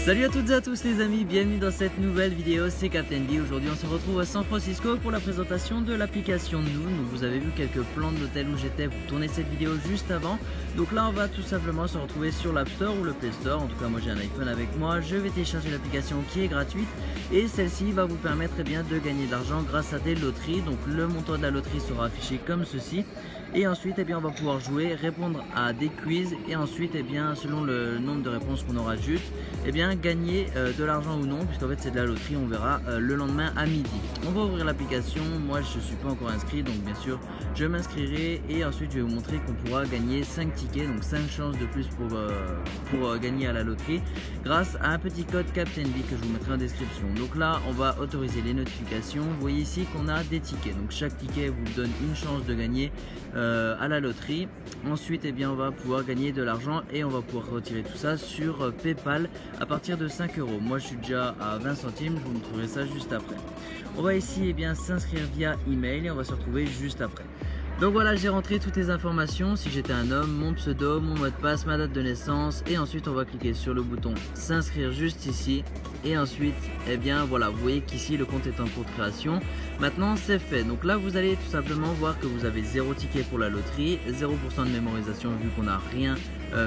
Salut à toutes et à tous les amis, bienvenue dans cette nouvelle vidéo, c'est Captain V. Aujourd'hui on se retrouve à San Francisco pour la présentation de l'application Noon. Donc vous avez vu quelques plans d'hôtel où j'étais pour tourner cette vidéo juste avant. Donc là on va tout simplement se retrouver sur l'App Store ou le Play Store. En tout cas moi j'ai un iPhone avec moi, je vais télécharger l'application qui est gratuite. Et celle-ci va vous permettre de gagner de l'argent grâce à des loteries. Donc le montant de la loterie sera affiché comme ceci. Et ensuite on va pouvoir jouer, répondre à des quiz et ensuite selon le nombre de réponses qu'on aura juste, gagner de l'argent ou non, puisqu'en fait c'est de la loterie, on verra le lendemain à midi. On va ouvrir l'application, moi je ne suis pas encore inscrit donc bien sûr je m'inscrirai et ensuite je vais vous montrer qu'on pourra gagner 5 tickets, donc 5 chances de plus pour gagner à la loterie grâce à un petit code Captain V que je vous mettrai en description. Donc là on va autoriser les notifications, vous voyez ici qu'on a des tickets, donc chaque ticket vous donne une chance de gagner à la loterie. Ensuite on va pouvoir gagner de l'argent et on va pouvoir retirer tout ça sur PayPal à partir de 5 €. Moi je suis déjà à 20 centimes, je vous montrerai ça juste après. On va ici s'inscrire via email et on va se retrouver juste après. Donc voilà, j'ai rentré toutes les informations, si j'étais un homme, mon pseudo, mon mot de passe, ma date de naissance et ensuite on va cliquer sur le bouton s'inscrire juste ici et ensuite voilà, vous voyez qu'ici le compte est en cours de création. Maintenant c'est fait, donc là vous allez tout simplement voir que vous avez 0 ticket pour la loterie, 0% de mémorisation vu qu'on n'a rien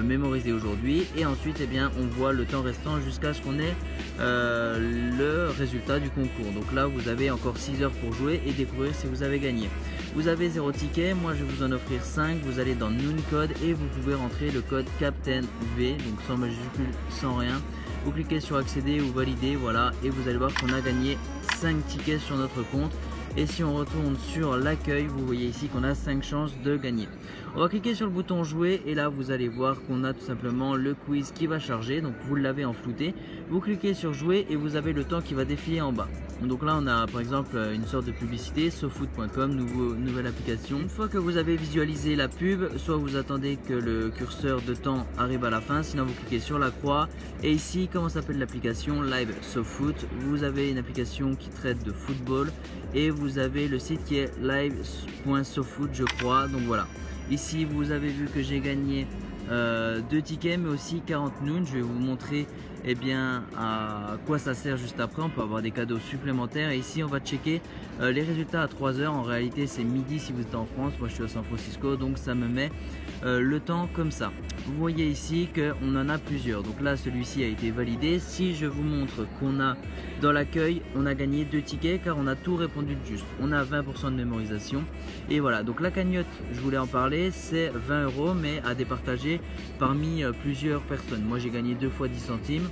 mémorisé aujourd'hui et ensuite on voit le temps restant jusqu'à ce qu'on ait le résultat du concours. Donc là vous avez encore 6 heures pour jouer et découvrir si vous avez gagné. Vous avez 0 ticket, moi je vais vous en offrir 5, vous allez dans Noon Code et vous pouvez rentrer le code Captain V, donc sans majuscule, sans rien. Vous cliquez sur accéder ou valider, voilà, et vous allez voir qu'on a gagné 5 tickets sur notre compte. Et si on retourne sur l'accueil, vous voyez ici qu'on a 5 chances de gagner. On va cliquer sur le bouton jouer et là vous allez voir qu'on a tout simplement le quiz qui va charger. Donc vous l'avez en flouté. Vous cliquez sur jouer et vous avez le temps qui va défiler en bas. Donc là on a par exemple une sorte de publicité, sofoot.com, nouvelle application. Une fois que vous avez visualisé la pub, soit vous attendez que le curseur de temps arrive à la fin, sinon vous cliquez sur la croix. Et ici, comment s'appelle l'application? Live SoFoot. Vous avez une application qui traite de football et vous avez le site qui est live.sofoot je crois. Donc voilà, ici vous avez vu que j'ai gagné 2 tickets mais aussi 40 Noon. Je vais vous montrer à quoi ça sert juste après. On peut avoir des cadeaux supplémentaires et ici on va checker les résultats à 3 heures. En réalité c'est midi si vous êtes en France, moi je suis à San Francisco donc ça me met le temps comme ça. Vous voyez ici qu'on en a plusieurs, donc là celui-ci a été validé. Si je vous montre qu'on a dans l'accueil, on a gagné 2 tickets car on a tout répondu de juste, on a 20% de mémorisation et voilà. Donc la cagnotte, je voulais en parler, c'est 20 € mais à départager parmi plusieurs personnes. Moi j'ai gagné 2 fois 10 centimes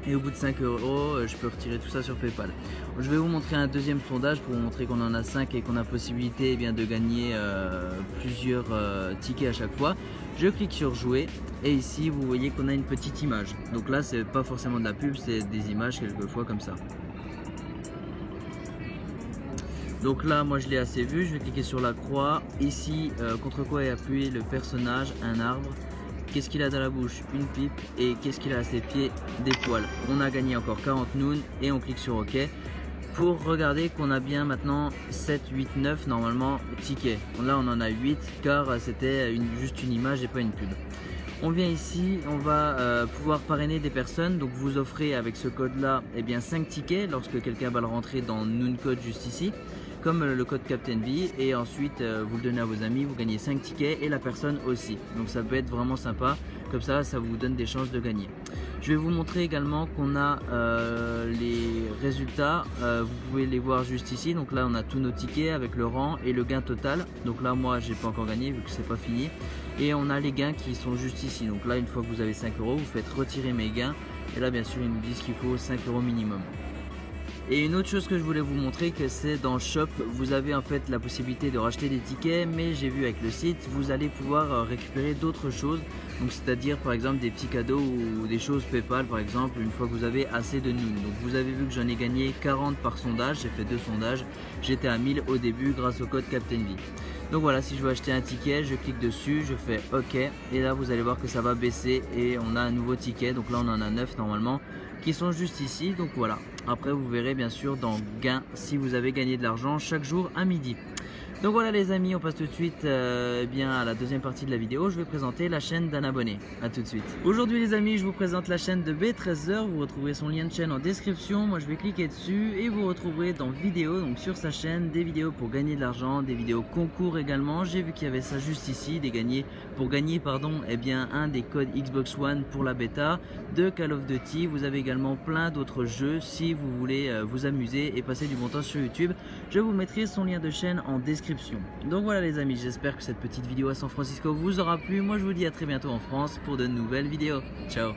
et au bout de 5 € je peux retirer tout ça sur PayPal. Je vais vous montrer un deuxième sondage pour vous montrer qu'on en a 5 et qu'on a possibilité de gagner plusieurs tickets à chaque fois. Je clique sur jouer et ici vous voyez qu'on a une petite image. Donc là c'est pas forcément de la pub, c'est des images quelquefois comme ça. Donc là moi je l'ai assez vu, je vais cliquer sur la croix. Ici contre quoi est appuyé le personnage? Un arbre. Qu'est-ce qu'il a dans la bouche? Une pipe. Et qu'est-ce qu'il a à ses pieds? Des poils. On a gagné encore 40 Noon et on clique sur OK pour regarder qu'on a bien maintenant 7, 8, 9 normalement tickets. Là on en a 8 car c'était juste une image et pas une pub. On vient ici, on va pouvoir parrainer des personnes. Donc vous offrez avec ce code là 5 tickets lorsque quelqu'un va le rentrer dans Noon Code juste ici, comme le code Captain V, et ensuite vous le donnez à vos amis, vous gagnez 5 tickets et la personne aussi. Donc ça peut être vraiment sympa, comme ça vous donne des chances de gagner. Je vais vous montrer également qu'on a les résultats, vous pouvez les voir juste ici. Donc là on a tous nos tickets avec le rang et le gain total. Donc là moi j'ai pas encore gagné vu que c'est pas fini. Et on a les gains qui sont juste ici. Donc là une fois que vous avez 5 €, vous faites retirer mes gains. Et là bien sûr ils nous disent qu'il faut 5 € minimum. Et une autre chose que je voulais vous montrer, que c'est dans Shop, vous avez en fait la possibilité de racheter des tickets, mais j'ai vu avec le site, vous allez pouvoir récupérer d'autres choses, donc c'est-à-dire par exemple des petits cadeaux ou des choses PayPal par exemple, une fois que vous avez assez de Noon. Donc vous avez vu que j'en ai gagné 40 par sondage, j'ai fait 2 sondages, j'étais à 1000 au début grâce au code Captain V. Donc voilà, si je veux acheter un ticket, je clique dessus, je fais OK et là vous allez voir que ça va baisser et on a un nouveau ticket. Donc là on en a 9 normalement qui sont juste ici. Donc voilà, après vous verrez bien sûr dans gain si vous avez gagné de l'argent chaque jour à midi. Donc voilà les amis, on passe tout de suite bien à la deuxième partie de la vidéo. Je vais présenter la chaîne d'un abonné. A tout de suite. Aujourd'hui les amis, je vous présente la chaîne de B13R. Vous retrouverez son lien de chaîne en description. Moi je vais cliquer dessus et vous retrouverez dans vidéos, donc sur sa chaîne, des vidéos pour gagner de l'argent, des vidéos concours également. J'ai vu qu'il y avait ça juste ici, pour gagner eh bien, un des codes Xbox One pour la bêta de Call of Duty. Vous avez également plein d'autres jeux si vous voulez vous amuser et passer du bon temps sur YouTube. Je vous mettrai son lien de chaîne en description. Donc voilà les amis, j'espère que cette petite vidéo à San Francisco vous aura plu. Moi je vous dis à très bientôt en France pour de nouvelles vidéos. Ciao.